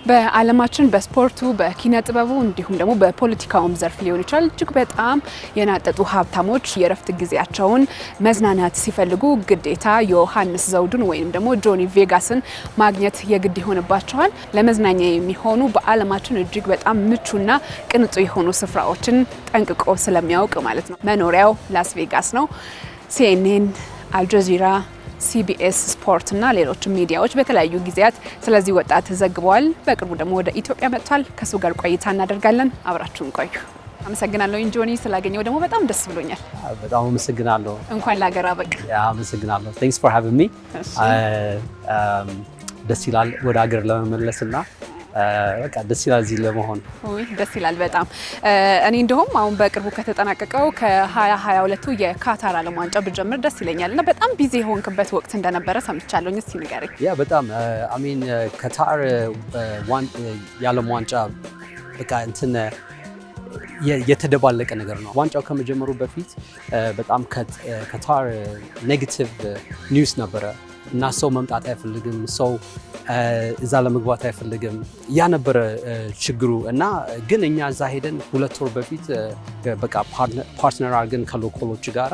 በዓለማችን በስፖርቱ በኪነ ጥበቡ እንዲሁም ደግሞ በፖለቲካውም ዘርፍ ሊሆን ይችላል እጅግ በጣም የናጠጡ ሀብታሞች የረፍት ጊዜያቸውን መዝናናት ሲፈልጉ ግዴታ ዮሐንስ ዘውዱን ወይም ደግሞ ጆኒ ቬጋስን ማግኘት የግድ ይሆንባቸዋል። ለመዝናኛ የሚሆኑ በዓለማችን እጅግ በጣም ምቹና ቅንጡ የሆኑ ስፍራዎችን ጠንቅቆ ስለሚያውቅ ማለት ነው። መኖሪያው ላስ ቬጋስ ነው። ሲኤንኤን፣ አልጀዚራ፣ ሲቢኤስ ስፖርት እና ሌሎች ሚዲያዎች በተለያዩ ጊዜያት ስለዚህ ወጣት ዘግበዋል። በቅርቡ ደግሞ ወደ ኢትዮጵያ መጥቷል። ከሱ ጋር ቆይታ እናደርጋለን። አብራችሁን ቆዩ። አመሰግናለሁ ጆኒ፣ ስላገኘው ደግሞ በጣም ደስ ብሎኛል። በጣም አመሰግናለሁ። እንኳን ለሀገር አበቃ። አመሰግናለሁ። Thanks for having me. ደስ ይላል ወደ ሀገር ለመመለስና በቃ ደስ ይላል እዚህ ለመሆን። ደስ ይላል በጣም። እኔ እንደውም አሁን በቅርቡ ከተጠናቀቀው ከ2022 የካታር ዓለም ዋንጫ ብጀምር ደስ ይለኛል እና በጣም ቢዚ የሆንክበት ወቅት እንደነበረ ሰምቻለሁ። እስቲ ንገረኝ። ያ በጣም አሚን ካታር የዓለም ዋንጫ በቃ እንትን የተደባለቀ ነገር ነው። ዋንጫው ከመጀመሩ በፊት በጣም ካታር ኔጌቲቭ ኒውስ ነበረ እና ሰው መምጣት አይፈልግም፣ ሰው እዛ ለመግባት አይፈልግም። ያ ነበረ ችግሩ እና ግን እኛ እዛ ሄደን 2 ወር በፊት በቃ ፓርትነር አድርገን ከሎኮሎች ጋራ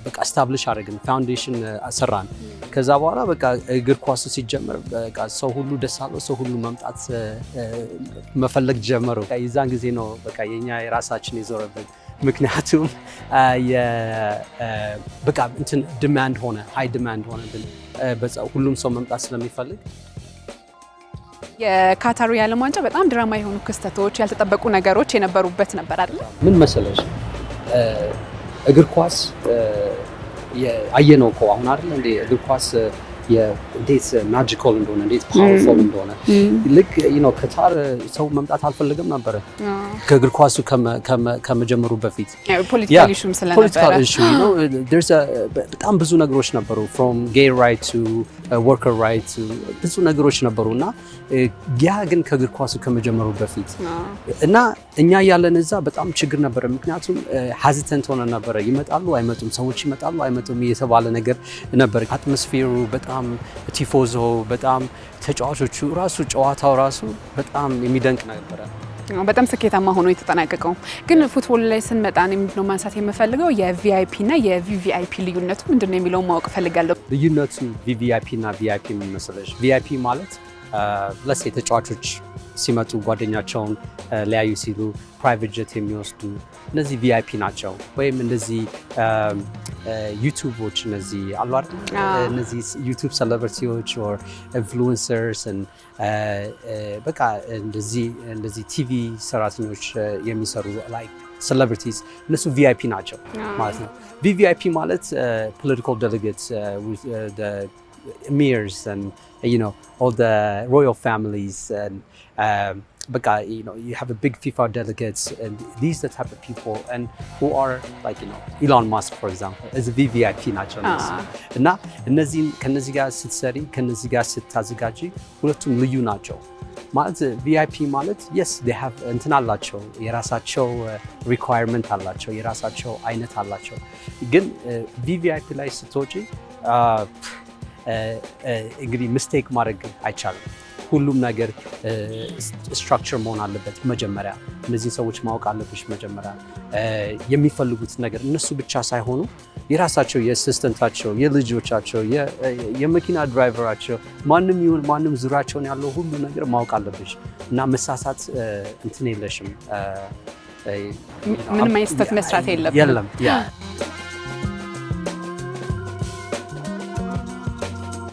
በቃ ስታብሊሽ አድርገን ፋውንዴሽን ሰራን። ከዛ በኋላ በቃ እግር ኳሱ ሲጀመር በቃ ሰው ሁሉ ደስ አለው፣ ሰው ሁሉ መምጣት መፈለግ ጀመሩ። የዛን ጊዜ ነው በቃ የኛ የራሳችን የዞረብን። ምክንያቱም በቃ እንትን ዲማንድ ሆነ፣ ሃይ ዲማንድ ሆነ፣ ሁሉም ሰው መምጣት ስለሚፈልግ። የካታሩ የዓለም ዋንጫ በጣም ድራማ የሆኑ ክስተቶች፣ ያልተጠበቁ ነገሮች የነበሩበት ነበር አይደል? ምን መሰለሽ እግር ኳስ አየነው እኮ አሁን አይደል እንዴ እግር ኳስ እንዴት ማጂካል እንደሆነ እንዴት ፓወርፉል እንደሆነ። ልክ ካታር ሰው መምጣት አልፈልግም ነበረ ከእግር ኳሱ ከመጀመሩ በፊት ፖለቲካል ኢሹም ስለነበረ በጣም ብዙ ነገሮች ነበሩ። from gay right to worker right to ብዙ ነገሮች ነበሩና ያ ግን ከእግር ኳሱ ከመጀመሩ በፊት እና እኛ ያለን እዛ በጣም ችግር ነበረ። ምክንያቱም ሄዚታንት ሆነ ነበረ። ይመጣሉ አይመጡም፣ ሰዎች ይመጣሉ አይመጡም እየተባለ ነገር ነበር። አትሞስፌሩ በጣም ቲፎዞ በጣም ተጫዋቾቹ ራሱ ጨዋታው ራሱ በጣም የሚደንቅ ነበረ። በጣም ስኬታማ ሆኖ የተጠናቀቀው። ግን ፉትቦል ላይ ስንመጣ ምንድነው ማንሳት የምፈልገው የቪአይፒ እና የቪቪአይፒ ልዩነቱ ምንድነው የሚለውን ማወቅ ፈልጋለሁ። ልዩነቱ ቪቪአይፒ እና ቪአይፒ ምን መሰለሽ? ቪአይፒ ማለት ለሴ ተጫዋቾች ሲመጡ ጓደኛቸውን ሊያዩ ሲሉ ፕራይቬት ጀት የሚወስዱ እነዚህ ቪአይፒ ናቸው። ወይም እንደዚህ ዩቲዩቦች እነዚህ አሉ አይደል? እነዚህ ዩቲዩብ ሴሌብሪቲዎች ኦር ኢንፍሉዌንሰርስ በቃ እንደዚህ ቲቪ ሰራተኞች የሚሰሩ ላይክ ሴሌብሪቲስ እነሱ ቪአይፒ ናቸው ማለት ነው። ቪቪአይፒ ማለት ፖለቲካል ዴሌጌትስ emirs and all the royal families and you have a big FIFA delegates and these the type of people and who are like Elon Musk for example is a VVIP ናቸው እና ከነዚህ ጋር ስትሰሪ ከነዚህ ጋር ስታዘጋጂ ሁለቱም ልዩ ናቸው ማለት ቪአይፒ ማለት yes they have እንትን አላቸው የራሳቸው requirement አላቸው የራሳቸው አይነት አላቸው። ግን ቪቪአይፒ ላይ ስትወጪ እንግዲህ ሚስቴክ ማድረግ አይቻልም። ሁሉም ነገር ስትራክቸር መሆን አለበት። መጀመሪያ እነዚህ ሰዎች ማወቅ አለብሽ። መጀመሪያ የሚፈልጉት ነገር እነሱ ብቻ ሳይሆኑ የራሳቸው የአሲስተንታቸው፣ የልጆቻቸው፣ የመኪና ድራይቨራቸው ማንም ይሁን ማንም ዙሪያቸውን ያለው ሁሉ ነገር ማወቅ አለብሽ እና መሳሳት እንትን የለሽም። ምንም አይነት ስህተት መስራት የለም።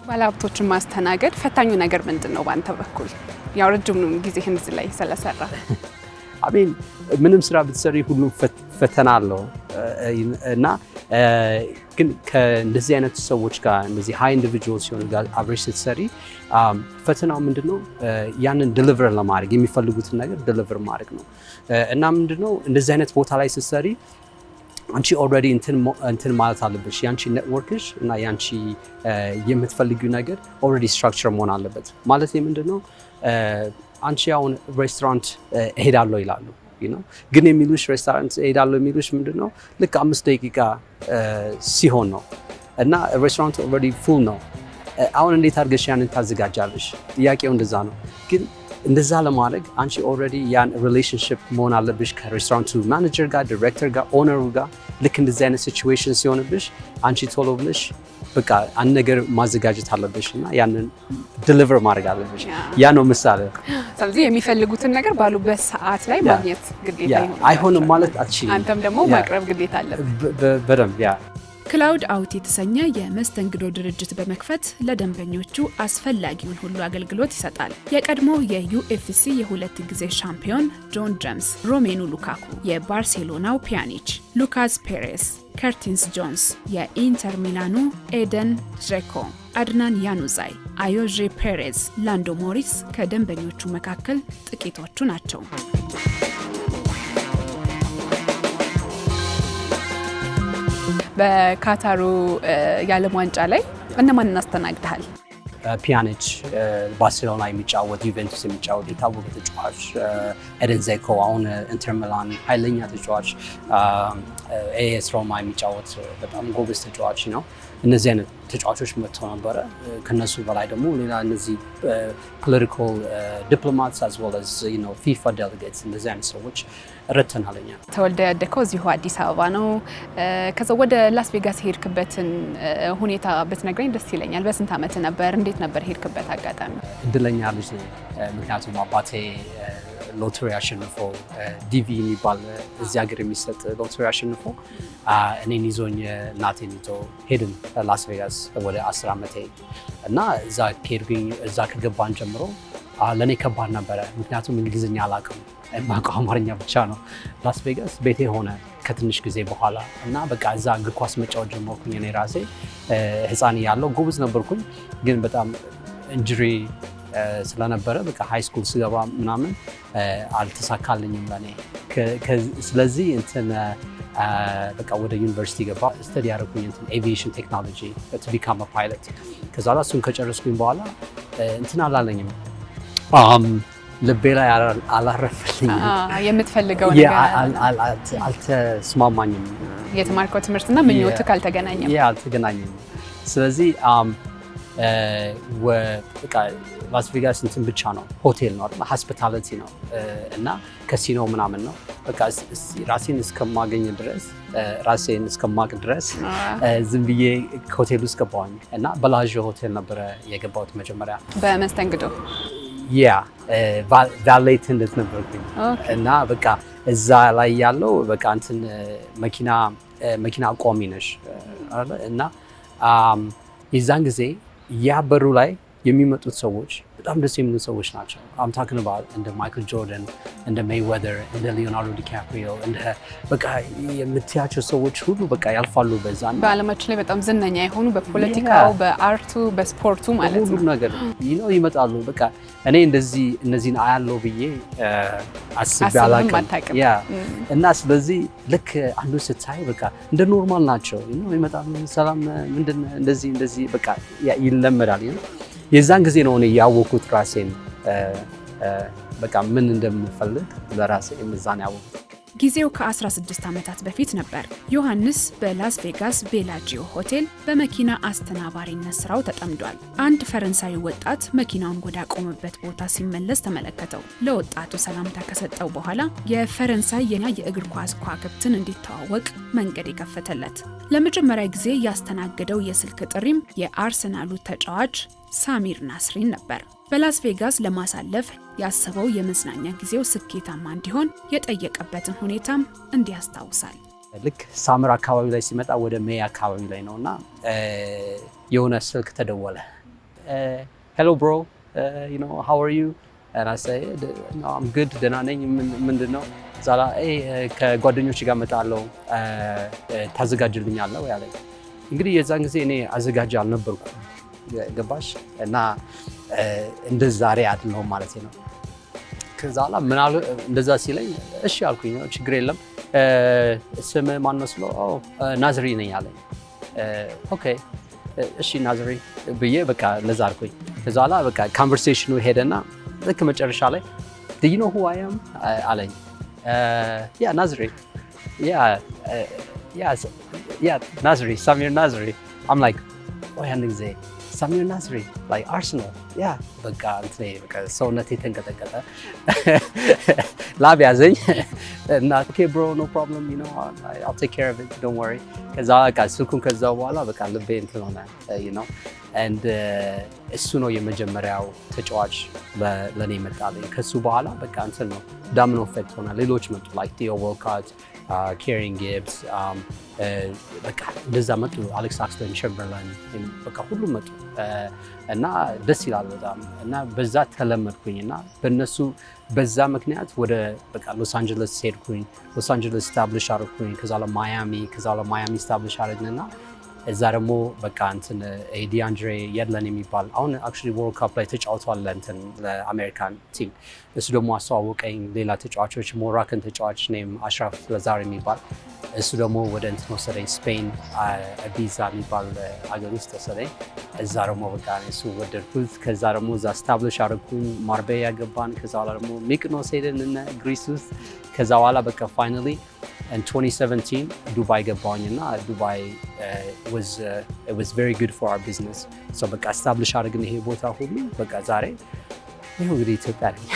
ባለሀብቶችን ማስተናገድ ፈታኙ ነገር ምንድን ነው ባንተ በኩል? ያው ረጅም ጊዜህን እዚህ ላይ ስለሰራ አሜን። ምንም ስራ ብትሰሪ ሁሉም ፈተና አለው እና ግን ከእንደዚህ አይነት ሰዎች ጋር እንደዚህ ሃይ ኢንዲቪጁዋል ሲሆን ጋር አብረሽ ስትሰሪ ፈተናው ምንድነው? ያንን ዲሊቨር ለማድረግ የሚፈልጉትን ነገር ዲሊቨር ማድረግ ነው እና ምንድነው እንደዚህ አይነት ቦታ ላይ ስትሰሪ አንቺ ኦልሬዲ እንትን ማለት አለብሽ። ያንቺ ኔትወርክሽ እና ያንቺ የምትፈልጊው ነገር ኦልሬዲ ስትራክቸር መሆን አለበት። ማለት ምንድነው? አንቺ አሁን ሬስቶራንት እሄዳለሁ ይላሉ ግን የሚሉሽ ሬስቶራንት እሄዳለሁ የሚሉሽ ምንድነው? ልክ 5 ደቂቃ ሲሆን ነው እና ሬስቶራንት ኦልሬዲ ፉል ነው። አሁን እንዴት አድርገሽ ያንን ታዘጋጃለሽ? ጥያቄው እንደዛ ነው። ግን እንደዛ ለማድረግ አንቺ ኦልሬዲ ያን ሪሌሽንሽፕ መሆን አለብሽ ከሬስቶራንቱ ማኔጀር ጋር፣ ዲሬክተር ጋር፣ ኦነሩ ጋር። ልክ እንደዚህ አይነት ሲቹዌሽን ሲሆንብሽ አንቺ ቶሎ ብለሽ በቃ አንድ ነገር ማዘጋጀት አለብሽ እና ያንን ዲሊቨር ማድረግ አለብሽ። ያ ነው ምሳሌ። ስለዚህ የሚፈልጉትን ነገር ባሉበት ሰዓት ላይ ማግኘት ግዴታ ይሆናል። አይሆንም ማለት አትችይም። አንተም ደግሞ ማቅረብ ግዴታ አለብህ በደንብ ያ ክላውድ አውት የተሰኘ የመስተንግዶ ድርጅት በመክፈት ለደንበኞቹ አስፈላጊውን ሁሉ አገልግሎት ይሰጣል። የቀድሞ የዩኤፍሲ የሁለት ጊዜ ሻምፒዮን ጆን ጀምስ፣ ሮሜሉ ሉካኩ፣ የባርሴሎናው ፒያኒች ሉካስ ፔሬስ፣ ከርቲንስ ጆንስ፣ የኢንተር ሚላኑ ኤደን ዤኮ፣ አድናን ያኑዛይ፣ አዮዤ ፔሬዝ፣ ላንዶ ሞሪስ ከደንበኞቹ መካከል ጥቂቶቹ ናቸው። በካታሩ የዓለም ዋንጫ ላይ እነማን እናስተናግደሃል? ፒያኒች ባርሴሎና የሚጫወት ዩቬንቱስ የሚጫወት የታወቀ ተጫዋች፣ ኤደን ዜኮ አሁን ኢንተር ሚላን ኃይለኛ ተጫዋች፣ ኤኤስ ሮማ የሚጫወት በጣም ጎበዝ ተጫዋች ነው። እነዚህ አይነት ተጫዋቾች መጥተው ነበረ። ከነሱ በላይ ደግሞ ሌላ እነዚህ ፖለቲካል ዲፕሎማትስ as well as ፊፋ ዴሌጌትስ እንደዚህ አይነት ሰዎች ረድተናል። እኛ ተወልደ ያደግከው እዚሁ አዲስ አበባ ነው። ከዛ ወደ ላስ ቬጋስ ሄድክበትን ሁኔታ ብትነግረኝ ደስ ይለኛል። በስንት ዓመት ነበር? እንዴት ነበር ሄድክበት አጋጣሚ? እድለኛ ልጅ ነኝ። ምክንያቱም አባቴ ሎተሪ አሸንፎ ዲቪ የሚባል እዚህ ሀገር የሚሰጥ ሎተሪ አሸንፎ እኔን ይዞኝ እናቴን ይዞ ሄድን ላስ ቬጋስ ወደ 10 ዓመቴ እና እዛ ከሄድኩኝ እዛ ከገባን ጀምሮ ለእኔ ከባድ ነበረ። ምክንያቱም እንግሊዝኛ አላውቅም፣ የማውቀው አማርኛ ብቻ ነው። ላስ ቬጋስ ቤቴ ሆነ ከትንሽ ጊዜ በኋላ እና በቃ እዛ እግር ኳስ መጫወት ጀመርኩኝ። እኔ ራሴ ህፃን እያለሁ ጎበዝ ነበርኩኝ፣ ግን በጣም ኢንጁሪ ስለነበረ በቃ ሃይ ስኩል ስገባ ምናምን አልተሳካልኝም ለኔ። ስለዚህ እንትን በቃ ወደ ዩኒቨርሲቲ ገባ ስተዲ ያደረኩኝ እንትን ኤቪዬሽን ቴክኖሎጂ to become a pilot። ከዛ እሱን ከጨረስኩኝ በኋላ እንትን አላለኝም፣ ልቤ ላይ አላረፈልኝም። የምትፈልገው ነገር አልተስማማኝም። የተማርከው ትምህርትና ምኞትህ አልተገናኘም። ስለዚህ በቃ ላስ ቬጋስ እንትን ብቻ ነው፣ ሆቴል ነው አይደል፣ ሆስፒታሊቲ ነው እና ካሲኖ ምናምን ነው። በቃ ራሴን እስከማገኝ ድረስ ራሴን እስከማቅ ድረስ ዝም ብዬ ሆቴል ውስጥ ገባሁኝ እና በላዥ ሆቴል ነበረ የገባሁት መጀመሪያ በመስተንግዶ ቫሌት እንደት ነበርኩኝ እና በቃ እዛ ላይ ያለው በቃ እንትን መኪና አቋሚ ነሽ እና የዛን ጊዜ ያ በሩ ላይ የሚመጡት ሰዎች በጣም ደስ የሚሉ ሰዎች ናቸው። I'm talking about እንደ ማይክል ጆርዳን፣ እንደ ሜይዌዘር፣ እንደ ሊዮናርዶ ዲካፕሪዮ፣ እንደ በቃ የምትያቸው ሰዎች ሁሉ በቃ ያልፋሉ በዛ። በዓለማችን ላይ በጣም ዝነኛ የሆኑ በፖለቲካው፣ በአርቱ፣ በስፖርቱ ማለት ነው ሁሉ ነገር ይመጣሉ። በቃ እኔ እነዚህን አያለው ብዬ አስቤ አላውቅም። እና ስለዚህ ልክ አንዱ ስታይ በቃ እንደ ኖርማል ናቸው ይመጣሉ። ሰላም ምንድን እንደዚህ በቃ ይለመዳል። የዛን ጊዜ ነው እኔ ያወኩት ራሴን በቃ ምን እንደምፈልግ ለራሴ እዛን ያወኩት። ጊዜው ከ16 ዓመታት በፊት ነበር። ዮሐንስ በላስ ቬጋስ ቤላጂዮ ሆቴል በመኪና አስተናባሪነት ስራው ተጠምዷል። አንድ ፈረንሳዊ ወጣት መኪናውን ወደ አቆመበት ቦታ ሲመለስ ተመለከተው። ለወጣቱ ሰላምታ ከሰጠው በኋላ የፈረንሳይ የእግር ኳስ ከዋክብትን እንዲተዋወቅ መንገድ የከፈተለት። ለመጀመሪያ ጊዜ ያስተናገደው የስልክ ጥሪም የአርሰናሉ ተጫዋች ሳሚር ናስሪን ነበር። በላስ ቬጋስ ለማሳለፍ ያሰበው የመዝናኛ ጊዜው ስኬታማ እንዲሆን የጠየቀበትን ሁኔታም እንዲህ ያስታውሳል። ልክ ሳምር አካባቢ ላይ ሲመጣ ወደ ሜይ አካባቢ ላይ ነውና የሆነ ስልክ ተደወለ። Hello bro, how are you? And I say, no, I'm good, ደህና ነኝ። ምንድነው? ዛላ ከጓደኞች ጋር መጣለው ታዘጋጅልኛለህ ወይ አለኝ። እንግዲህ የዛን ጊዜ እኔ አዘጋጅ አልነበርኩም ገባሽ እና እንደ ዛሬ አይደለም ማለት ነው። ከዛ በኋላ ምን አለ እንደዛ ሲለኝ እሺ አልኩኝ፣ ችግር የለም ስም ማን መስሎ ናዝሪ ነኝ አለኝ። ኦኬ እሺ ናዝሪ ብዬ በቃ ለዛ አልኩኝ። ከዛ በኋላ በቃ ኮንቨርሴሽኑ ሄደና ልክ መጨረሻ ላይ do you know who I am አለኝ። yeah ናዝሪ yeah ናዝሪ ሳሚር ናዝሪ I'm like ያን ጊዜ ሳሚር ናስሪ ላይ አርሰናል ያ በቃ ሰውነቴ ተንቀጠቀጠ ላብ ያዘኝ እና ኦኬ ብሮ ኖ ፕሮብለም ዩ ኖ I'll take care of it don't worry ከዛ በቃ ስልኩን ከዛ በኋላ በቃ ልቤ እንትን ሆነ you know and እሱ ነው የመጀመሪያው ተጫዋች ለኔ መጣልኝ ከሱ በኋላ በቃ እንትን ነው ዳሚኖ ኢፌክት ሆነ ሌሎች መጡ like Theo Walcott Kieran Gibbs በቃ እንደዛ መጡ አሌክስ አክስቶን ሸምበርላን በቃ ሁሉም መጡ እና ደስ ይላል በጣም እና በዛ ተለመድኩኝና በእነሱ በዛ ምክንያት ወደ በቃ ሎስ አንጀለስ ሄድኩኝ ሎስ አንጀለስ ስታብሊሽ አደረኩኝ ከዛ ለማያሚ ስታብሊሽ አደረግንና እዛ ደግሞ በቃ እንትን ዲአንድሬ የድለን የሚባል አሁን አክቹዋሊ ወርልድ ካፕ ላይ ተጫውቷል እንትን ለአሜሪካን ቲም እሱ ደግሞ አስተዋወቀኝ ሌላ ተጫዋቾች ሞራክን ተጫዋች ኔም አሽራፍ ለዛር የሚባል እሱ ደግሞ ወደ እንትን ወሰደኝ ስፔን ቢዛ የሚባል አገር ውስጥ ወሰደኝ እዛ ደግሞ በቃ እሱ ወደድኩት ከዛ ደግሞ እዛ ስታብሊሽ አደረኩኝ ማርቤያ ገባን ከዛ በኋላ ደግሞ ሚክኖስ ሄድን እና ግሪስ ውስጥ ከዛ በኋላ በቃ ፋይናሊ in 2017 Dubai ገባሁኝና Dubai it was very good for our business so በቃ establish አድርገን ይሄ ቦታ ሁሉ በቃ ዛሬ ይሄው እንግዲህ ኢትዮጵያ ነኝ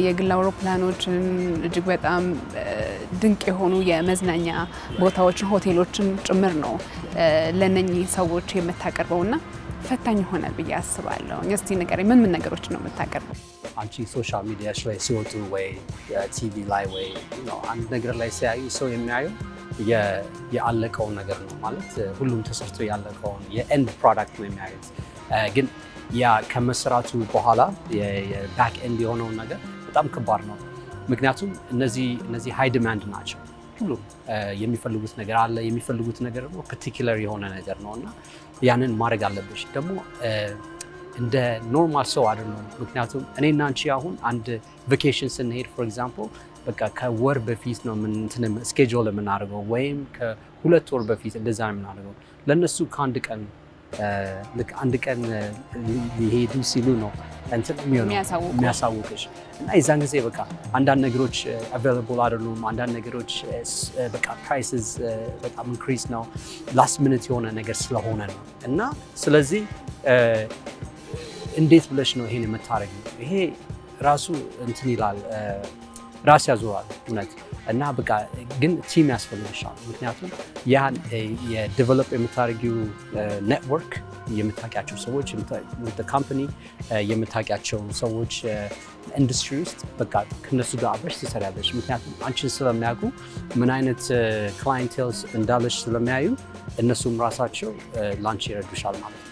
የግል አውሮፕላኖችን እጅግ በጣም ድንቅ የሆኑ የመዝናኛ ቦታዎችን ሆቴሎችን ጭምር ነው ለነኚህ ሰዎች የምታቀርበውና ፈታኝ ይሆናል ብዬ አስባለሁ። እስቲ ንገረኝ ምን ነገሮች ነው የምታቀርበው? አንቺ ሶሻል ሚዲያሽ ላይ ሲወጡ ወይ ቲቪ ላይ ወይ አንድ ነገር ላይ ሲያዩ ሰው የሚያየው የአለቀው ነገር ነው ማለት ሁሉም ተሰርቶ ያለቀውን የኤንድ ፕሮዳክት ነው የሚያዩት ግን ያ ከመስራቱ በኋላ የባክ ኤንድ የሆነው ነገር በጣም ከባድ ነው ምክንያቱም እነዚህ ሃይ ዲማንድ ናቸው ሁሉም የሚፈልጉት ነገር አለ የሚፈልጉት ነገር ደግሞ ፓርቲኩላር የሆነ ነገር ነውና ያንን ማድረግ አለብሽ ደግሞ እንደ ኖርማል ሰው አይደለም ምክንያቱም እኔና አንቺ አሁን አንድ ቫኬሽን ስንሄድ ፎር ኤግዛምፕል በቃ ከወር በፊት ነው ምን እንትን ስኬጁል የምናደርገው ወይም ከሁለት ወር በፊት እንደዛ ነው የምናደርገው ለነሱ ከአንድ ቀን ልክ አንድ ቀን ሊሄዱ ሲሉ ነው እንትን የሚያሳውቅሽ እና የዛን ጊዜ በቃ አንዳንድ ነገሮች available አይደሉም አንዳንድ ነገሮች በቃ prices በጣም increase ነው last minute የሆነ ነገር ስለሆነ ነው እና ስለዚህ እንዴት ብለሽ ነው ይሄን የምታረጊው ይሄ ራሱ እንትን ይላል ራስ ያዞራል እውነት እና በቃ ግን ቲም ያስፈልግሻል ምክንያቱም ያን የዴቨሎፕ የምታደርጊው ኔትወርክ የምታውቂያቸው ሰዎች ካምፓኒ የምታውቂያቸው ሰዎች ኢንዱስትሪ ውስጥ በቃ ከነሱ ጋር አብረሽ ትሰሪያለሽ ምክንያቱም አንቺን ስለሚያውቁ ምን አይነት ክላይንቴልስ እንዳለሽ ስለሚያዩ እነሱም ራሳቸው ላንቺ ይረዱሻል ማለት ነው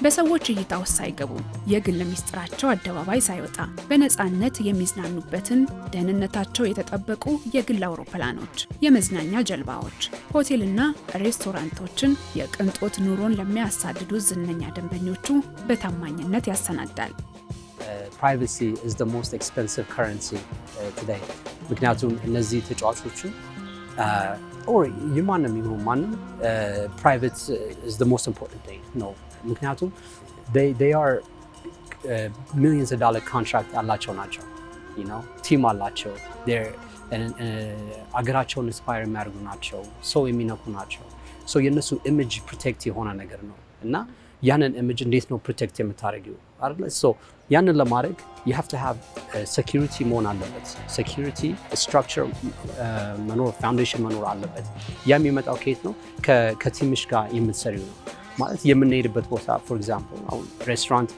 በሰዎች እይታ ውስጥ ሳይገቡ የግል ሚስጥራቸው አደባባይ ሳይወጣ በነፃነት የሚዝናኑበትን ደህንነታቸው የተጠበቁ የግል አውሮፕላኖች፣ የመዝናኛ ጀልባዎች፣ ሆቴልና ሬስቶራንቶችን የቅንጦት ኑሮን ለሚያሳድዱ ዝነኛ ደንበኞቹ በታማኝነት ያሰናዳል። Privacy is the most expensive currency today. ምክንያቱም እነዚህ ተጫዋቾቹ or የማንም ይሁን ማንም private is the most important thing. No. ምክንያቱም they are millions of dollar contract ያላቸው ናቸው ቲም አላቸው አገራቸውን ኢንስፓየር የሚያደርጉ ናቸው ሰው የሚነኩ ናቸው ሰው የነሱ ኢሜጅ ፕሮቴክት የሆነ ነገር ነው እና ያንን ኢሜጅ እንዴት ነው ፕሮቴክት የምታደርጊው አይደል ሶ ያንን ለማድረግ you have to have security መሆን አለበት security structure መኖር ፋውንዴሽን መኖር አለበት ያ የሚመጣው ከየት ነው ከቲምሽ ጋር የምትሰሪው ነው ማለት የምንሄድበት ቦታ ፎር ኤግዛምፕል አሁን ሬስቶራንት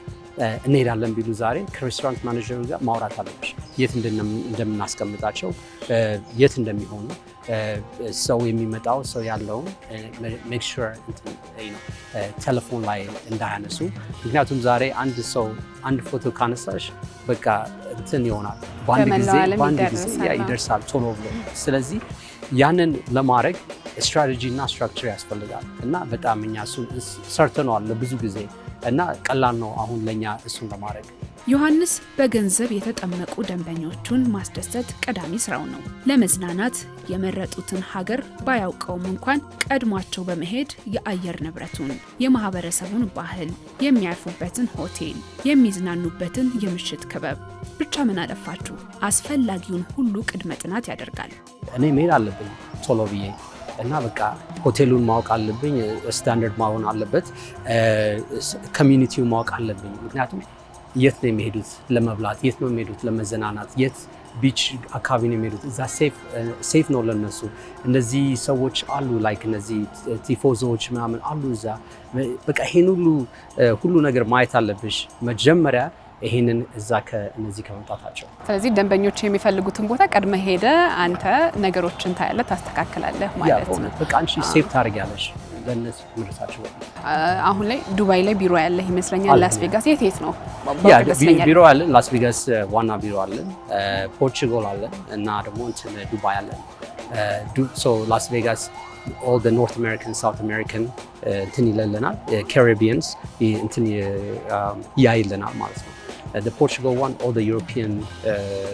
እንሄዳለን ቢሉ ዛሬ ከሬስቶራንት ማኔጀሩ ጋር ማውራት አለብሽ የት እንደምናስቀምጣቸው የት እንደሚሆኑ ሰው የሚመጣው ሰው ያለውን ሜክ ሹር ቴሌፎን ላይ እንዳያነሱ ምክንያቱም ዛሬ አንድ ሰው አንድ ፎቶ ካነሳሽ በቃ እንትን ይሆናል በአንድ ጊዜ ይደርሳል ቶሎ ብሎ ስለዚህ ያንን ለማድረግ ስትራቴጂ እና ስትራክቸር ያስፈልጋል እና በጣም እኛ እሱን ሰርተነዋል ለብዙ ጊዜ እና ቀላል ነው አሁን ለእኛ እሱን ለማድረግ። ዮሐንስ በገንዘብ የተጠመቁ ደንበኞቹን ማስደሰት ቀዳሚ ስራው ነው። ለመዝናናት የመረጡትን ሀገር ባያውቀውም እንኳን ቀድሟቸው በመሄድ የአየር ንብረቱን፣ የማህበረሰቡን ባህል፣ የሚያርፉበትን ሆቴል፣ የሚዝናኑበትን የምሽት ክበብ ብቻ ምን አለፋችሁ አስፈላጊውን ሁሉ ቅድመ ጥናት ያደርጋል። እኔ መሄድ አለብኝ ቶሎ ብዬ እና በቃ ሆቴሉን ማወቅ አለብኝ፣ ስታንዳርድ መሆን አለበት፣ ኮሚኒቲውን ማወቅ አለብኝ። ምክንያቱም የት ነው የሚሄዱት ለመብላት፣ የት ነው የሚሄዱት ለመዘናናት፣ የት ቢች አካባቢ ነው የሚሄዱት፣ እዛ ሴፍ ነው ለነሱ። እነዚህ ሰዎች አሉ ላይክ እነዚህ ቲፎዞዎች ምናምን አሉ እዛ። በቃ ይሄን ሁሉ ነገር ማየት አለብሽ መጀመሪያ ይሄንን እዛ ከነዚህ ከመምጣታቸው። ስለዚህ ደንበኞች የሚፈልጉትን ቦታ ቀድመ ሄደ አንተ ነገሮችን ታያለህ፣ ታስተካክላለህ ማለት ነው። በቃ አንቺ ሴፍ ታደርጊያለሽ ለነዚህ ምርሳቸው። አሁን ላይ ዱባይ ላይ ቢሮ ያለ ይመስለኛል። ላስ ቬጋስ የት ነው? ቢሮ አለ። ላስ ቬጋስ ዋና ቢሮ አለን፣ ፖርቹጋል አለን እና ደግሞ እንትን ዱባይ አለን። ላስ ቬጋስ all the North American, South American እንትን ይለልናል፣ ካሪቢያንስ እንትን ያይልናል ማለት ነው። the Portugal one all the European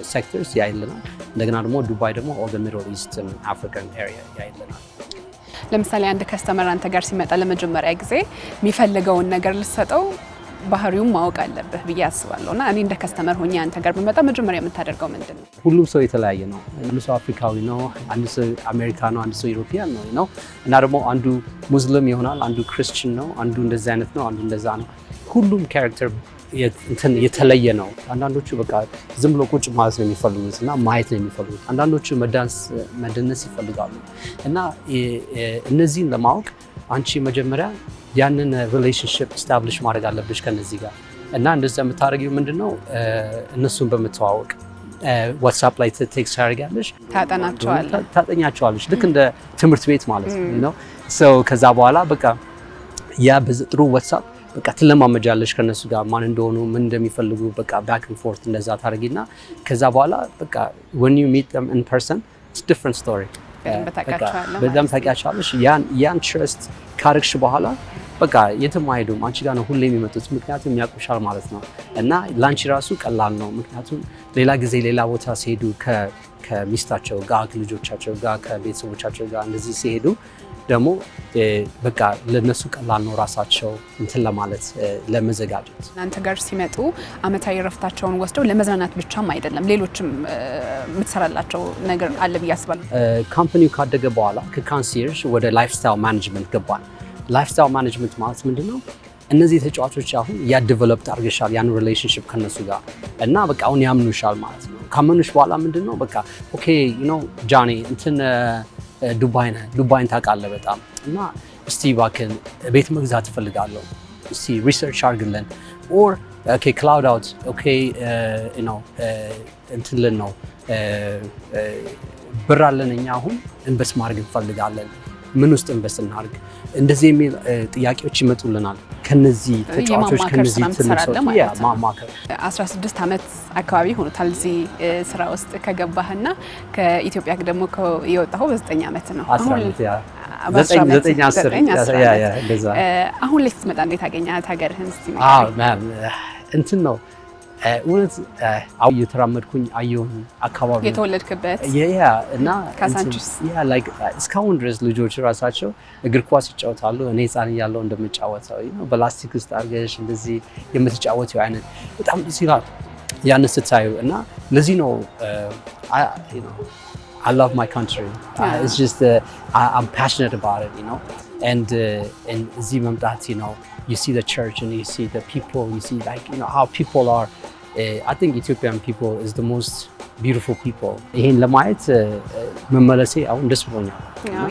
sectors ያይልናል። እንደገና ደግሞ ዱባይ ደግሞ all the Middle East and African area ያይልናል። ለምሳሌ አንድ ከስተመር አንተ ጋር ሲመጣ ለመጀመሪያ ጊዜ የሚፈልገውን ነገር ልትሰጠው ባህሪውን ማወቅ አለብህ ብዬ አስባለሁ። እና እኔ እንደ ከስተመር ሆኜ አንተ ጋር ብመጣ መጀመሪያ የምታደርገው ምንድን ነው? ሁሉም ሰው የተለያየ ነው። አንዱ ሰው አፍሪካዊ ነው፣ አንዱ ሰው አሜሪካ ነው፣ አንዱ ሰው ዩሮፒያን ነው እና ደግሞ አንዱ ሙስሊም ይሆናል፣ አንዱ ክርስቲያን ነው፣ አንዱ እንደዛ አይነት ነው፣ አንዱ እንደዛ ነው። ሁሉም ካራክተር የተለየ ነው። አንዳንዶቹ በቃ ዝም ብሎ ቁጭ ማለት ነው የሚፈልጉት እና ማየት ነው የሚፈልጉት። አንዳንዶቹ መደነስ ይፈልጋሉ እና እነዚህን ለማወቅ አንቺ መጀመሪያ ያንን ሪሌሽንሺፕ ስታብሊሽ ማድረግ አለብሽ ከነዚህ ጋር እና እንደዛ የምታደርጊው ምንድነው እነሱን በመተዋወቅ ዋትስአፕ ላይ ቴክስት ታደርጊያለሽ፣ ታጠኛቸዋለሽ ልክ እንደ ትምህርት ቤት ማለት ነው። ከዛ በኋላ በቃ ያ ጥሩ ዋትስአፕ በቃ ትለማመጃለሽ ከነሱ ጋር ማን እንደሆኑ ምን እንደሚፈልጉ በቃ ባክ ኤንድ ፎርት እንደዛ ታደርጊና ከዛ በኋላ በቃ when you meet them in person it's different story በጣም ታውቂያቸዋለሽ። ያን ትረስት ካረግሽ በኋላ በቃ የትም አይሄዱም፣ አንቺ ጋር ነው ሁሌ የሚመጡት፣ ምክንያቱም የሚያውቁሻል ማለት ነው። እና ላንቺ ራሱ ቀላል ነው፣ ምክንያቱም ሌላ ጊዜ ሌላ ቦታ ሲሄዱ ከሚስታቸው ጋር ከልጆቻቸው ጋር ከቤተሰቦቻቸው ጋር እንደዚህ ሲሄዱ ደግሞ በቃ ለነሱ ቀላል ነው ራሳቸው እንትን ለማለት ለመዘጋጀት። እናንተ ጋር ሲመጡ አመታዊ ረፍታቸውን ወስደው ለመዝናናት ብቻም አይደለም ሌሎችም የምትሰራላቸው ነገር አለ ብዬ አስባለሁ። ካምፓኒው ካደገ በኋላ ከካንሲየርጅ ወደ ላይፍስታይል ማኔጅመንት ገባን። ላይፍስታይል ማኔጅመንት ማለት ምንድነው? እነዚህ ተጫዋቾች አሁን ያ ዴቨሎፕድ አድርገሻል ያን ሪሌሽንሺፕ ከነሱ ጋር እና በቃ አሁን ያምኑሻል ማለት ነው። ካመኑሽ በኋላ ምንድነው በቃ ኦኬ ጃኒ እንትን ዱባይን ታውቃለህ በጣም እና እስቲ እባክህን ቤት መግዛት እፈልጋለሁ፣ እስቲ ሪሰርች አድርግልን ኦር ኦኬ ክላውድ አውት ኦኬ እንትን ልን ነው ብር አለን እኛ አሁን ኢንቨስት ማድረግ እንፈልጋለን፣ ምን ውስጥ ኢንቨስት እናድርግ? እንደዚህ የሚል ጥያቄዎች ይመጡልናል ከነዚህ ተጫዋቾች ከነዚህ ትንሽ ማማከር። 16 ዓመት አካባቢ ሆኖታል እዚህ ስራ ውስጥ ከገባህና ከኢትዮጵያ ደግሞ የወጣኸው በ9 ዓመት ነው። አሁን ላይ ስትመጣ እንዴት አገኘሃት ሀገርህን? እንትን ነው እውነት እየተራመድኩኝ አየሁኝ አካባቢ የተወለድክበት እና እስካሁን ድረስ ልጆች ራሳቸው እግር ኳስ ይጫወታሉ። እኔ ሕፃን እያለሁ እንደምጫወተው በላስቲክ ውስጥ አድርገሽ እንደዚህ የምትጫወተው አይነት በጣም ደስ ይላል ያን ስታዩ እና ለዚህ ነው I love my country. It's just I'm passionate about it, and እዚህ መምጣት you see the church and you see the people, you see how people are. I think Ethiopian people is the most beautiful people. ይሄን ለማየት መመለሴ አሁን ደስ ብሎኛል።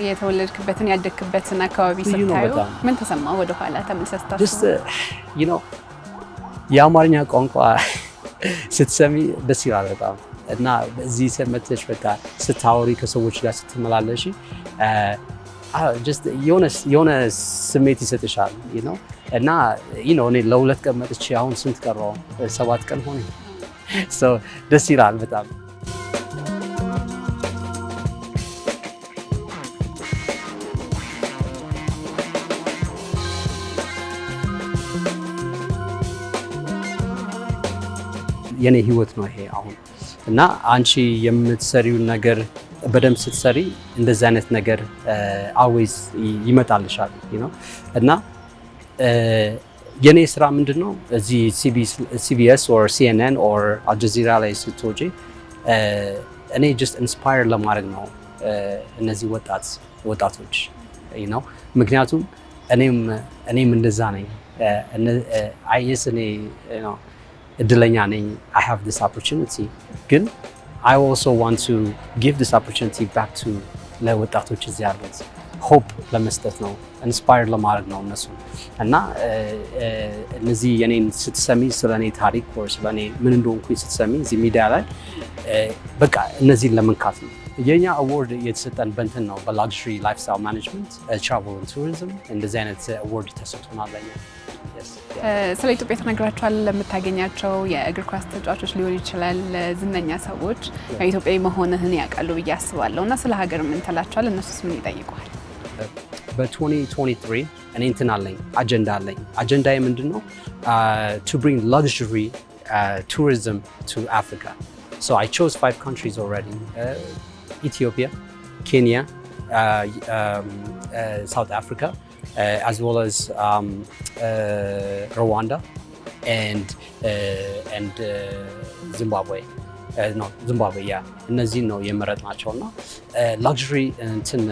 የተወለድክበትን ያደግክበትን አካባቢ ስታዩ ምን ተሰማ? ወደ ኋላ ተመልሰህ ስታስብ የአማርኛ ቋንቋ ስትሰሚ ደስ ይላል በጣም እና እዚህ ሰመተሽ በቃ ስታወሪ ከሰዎች ጋር ስትመላለሽ የሆነ ስሜት ይሰጥሻል እና እኔ ለ2 ቀን መጥቼ አሁን ስንት ቀረው? 7 ቀን ሆነ። ደስ ይላል በጣም። የኔ ህይወት ነው ይሄ አሁን እና አንቺ የምትሰሪው ነገር በደንብ ስትሰሪ እንደዚህ አይነት ነገር always ይመጣልሻል እና የኔ ስራ ምንድነው እዚህ CBS or CNN or Al Jazeera ላይ ስትወጪ እኔ just inspire ለማድረግ ነው እነዚህ ወጣቶች ምክንያቱም እኔም እንደዛ ነኝ እኔ እድለኛ ነኝ I have this opportunity ግን I also want to give this opportunity back to ለወጣቶች እዚህ ያሉት hope ለመስጠት ነው inspire ለማድረግ ነው እነሱ እና እነዚህ የኔን ስትሰሚ ስለኔ ታሪክ or ስለኔ ምን እንደሆንኩኝ ስትሰሚ እዚህ ሚዲያ ላይ በቃ እነዚህን ለመንካት ነው የኛ አዋርድ የተሰጠን በእንትን ነው በluxury lifestyle management travel and tourism እንደዚህ አይነት አዋርድ ተሰጥቶናል ለኛ ስለ ኢትዮጵያ ተነግራችኋል ለምታገኛቸው የእግር ኳስ ተጫዋቾች ሊሆን ይችላል ዝነኛ ሰዎች ኢትዮጵያዊ መሆንህን ያውቃሉ ብዬ አስባለሁ እና ስለ ሀገር ምን ትላቸዋል እነሱስ ምን ይጠይቁሃል በ2023 እኔ እንትን አለኝ አጀንዳዬ ምንድነው to bring luxury tourism to Africa so I chose 5 countries already Ethiopia Kenya South Africa as well as Rwanda and Zimbabwe እነዚህ ነው የመረጥናቸውና ላክዠሪ እንትን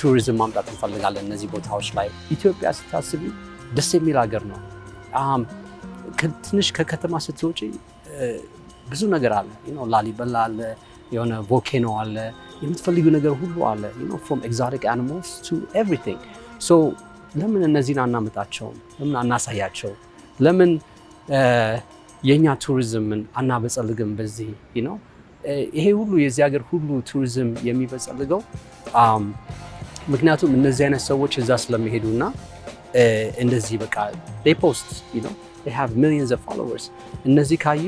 ቱሪዝም ማምጣት እንፈልጋለን እነዚህ ቦታዎች ላይ ኢትዮጵያ ስታስቢ ደስ የሚል ሀገር ነው ትንሽ ከከተማ ስትወጪ ብዙ ነገር አለ ላሊበላ አለ የሆነ ቮልኬኖ አለ የምትፈልጊው ነገር ሁሉ አለ from exotic animals to everything so ለምን እነዚህን አናመጣቸውም ለምን አናሳያቸው ለምን የኛ ቱሪዝምን አናበጸልግም በዚህ ይሄ ሁሉ የዚህ ሀገር ሁሉ ቱሪዝም የሚበጸልገው ምክንያቱም እነዚህ አይነት ሰዎች እዛ ስለሚሄዱና እንደዚህ በቃ they post they have millions of followers እነዚህ ካዩ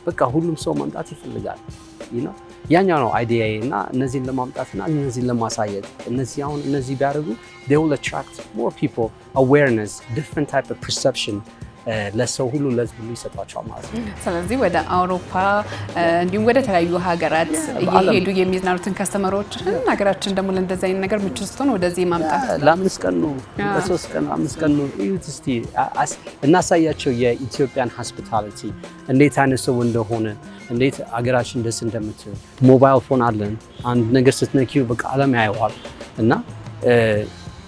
በቃ ሁሉም ሰው መምጣት ይፈልጋል ያኛው ነው አይዲያዬ እና እነዚህን ለማምጣትና እነዚህን ለማሳየት እነዚህ ቢያደርጉ they will attract more people awareness different type of perception ለሰው ሁሉ ለህዝብ ይሰጣቸዋል ማለት ነው ስለዚህ ወደ አውሮፓ እንዲሁም ወደ ተለያዩ ሀገራት እየሄዱ የሚዝናኑትን ከስተመሮች ሀገራችን ደግሞ ለእንደዚህ አይነት ነገር ምቹ ስትሆን ወደዚህ ማምጣት ለአምስት ቀን ነው ለሶስት ቀን አምስት ቀን ነው እዩት እስቲ እናሳያቸው የኢትዮጵያን hospitality እንዴት አይነት ሰው እንደሆነ እንዴት ሀገራችን ደስ እንደምትል ሞባይል ፎን አለን አንድ ነገር ስትነኪው በቃ ዓለም ያየዋል እና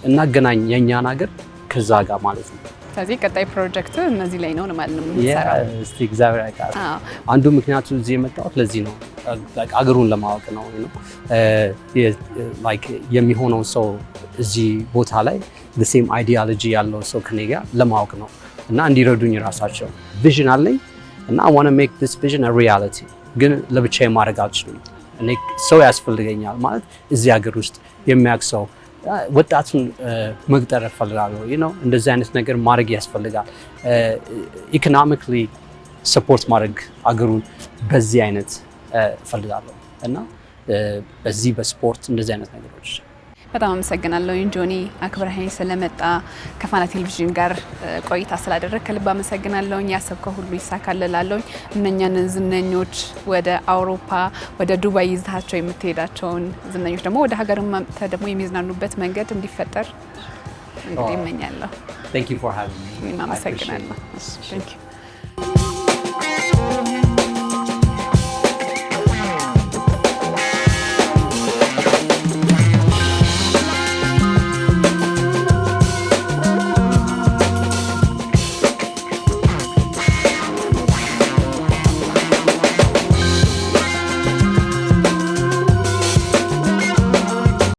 እናገናኝ የኛን ሀገር ከዛ ጋር ማለት ነው ስለዚህ ቀጣይ ፕሮጀክት እነዚህ ላይ ነው ማለት ነው የምንሰራው እስቲ እግዚአብሔር ያውቃል አንዱ ምክንያቱ እዚህ የመጣሁት ለዚህ ነው አገሩን ለማወቅ ነው like የሚሆነው ሰው እዚህ ቦታ ላይ the same ideology ያለው ሰው ከኔ ጋር ለማወቅ ነው እና እንዲረዱኝ ራሳቸው ቪዥን አለኝ እና I want to make this vision a reality ግን ለብቻዬ ማድረግ አልችልም እኔ ሰው ያስፈልገኛል ማለት እዚህ ሀገር ውስጥ የሚያውቅ ሰው ወጣቱን መቅጠር ፈልጋለሁ እንደዚህ አይነት ነገር ማድረግ ያስፈልጋል ኢኮኖሚካሊ ሰፖርት ማድረግ አገሩን በዚህ አይነት ፈልጋለሁ እና በዚህ በስፖርት እንደዚህ አይነት ነገሮች በጣም አመሰግናለሁ ጆኒ አክብረኸኝ ስለመጣ ከፋና ቴሌቪዥን ጋር ቆይታ ስላደረክ ከልብ አመሰግናለሁ ያሰብከው ሁሉ ይሳካልላለሁ እነኛን ዝነኞች ወደ አውሮፓ ወደ ዱባይ ይዛቸው የምትሄዳቸውን ዝነኞች ደግሞ ወደ ሀገር ማምጣት ደግሞ የሚዝናኑበት መንገድ እንዲፈጠር እንግዲህ እመኛለሁ Thank you for having me አመሰግናለሁ Thank you